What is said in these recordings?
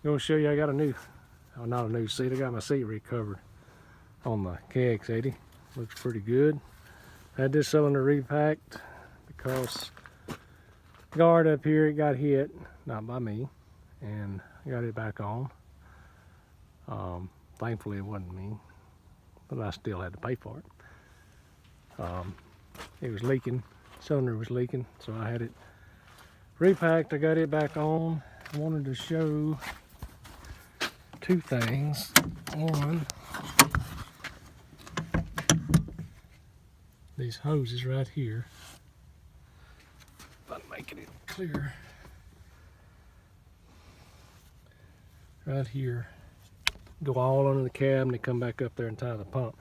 Gonna show you I got a new, oh, not a new seat, I got my seat recovered on the KX080. Looks pretty good. Had this cylinder repacked because the guard up here, it got hit, not by me, and I got it back on. Thankfully it wasn't me, but I still had to pay for it. It was leaking, cylinder was leaking, so I had it repacked. I got it back on. I wanted to show two things. One, these hoses right here. If I'm making it clear. Right here. Go all under the cab and they come back up there and tie the pump.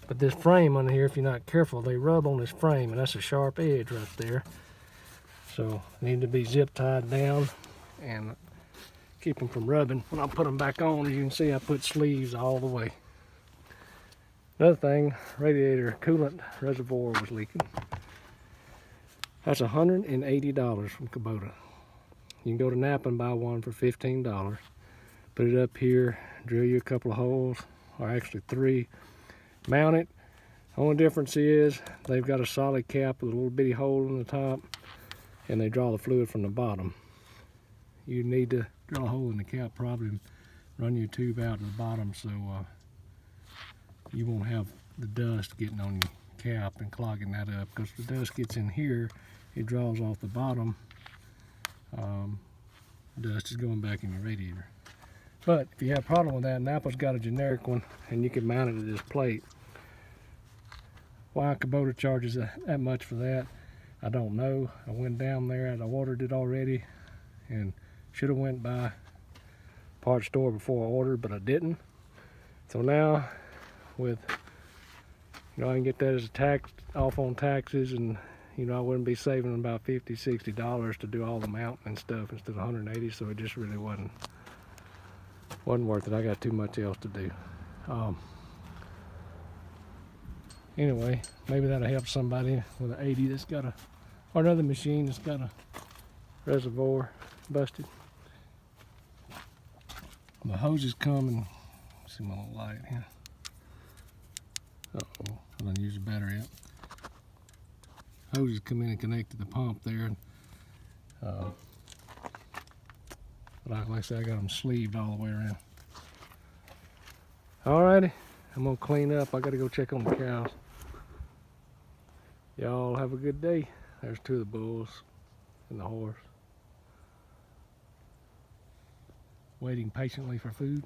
But this frame under here, if you're not careful, they rub on this frame, and that's a sharp edge right there. So they need to be zip tied down and keep them from rubbing. When I put them back on, as you can see, I put sleeves all the way. Another thing, radiator coolant reservoir was leaking. That's $180 from Kubota. You can go to Napa and buy one for $15. Put it up here, drill you a couple of holes, or actually 3. Mount it. Only difference is they've got a solid cap with a little bitty hole in the top, and they draw the fluid from the bottom. You need to drill a hole in the cap probably and run your tube out to the bottom so you won't have the dust getting on your cap and clogging that up, because if the dust gets in here, it draws off the bottom. Dust is going back in your radiator. But if you have a problem with that, Napa's got a generic one, and you can mount it to this plate. Why Kubota charges that much for that, I don't know. I went down there and I ordered it already, and should have went by parts store before I ordered, but I didn't. So now, with, I can get that as a tax off on taxes, and I wouldn't be saving about $50–$60 to do all the mounting and stuff instead of 180. So it just really wasn't worth it. I got too much else to do. Anyway, maybe that'll help somebody with an 80 that's got or another machine that's got a reservoir busted. The hoses come and, see my little light here. Uh-oh, I done used the battery up. Hoses come in and connect to the pump there. Like I said, I got them sleeved all the way around. Alrighty, I'm gonna clean up. I gotta go check on the cows. Y'all have a good day. There's 2 of the bulls and the horse, waiting patiently for food.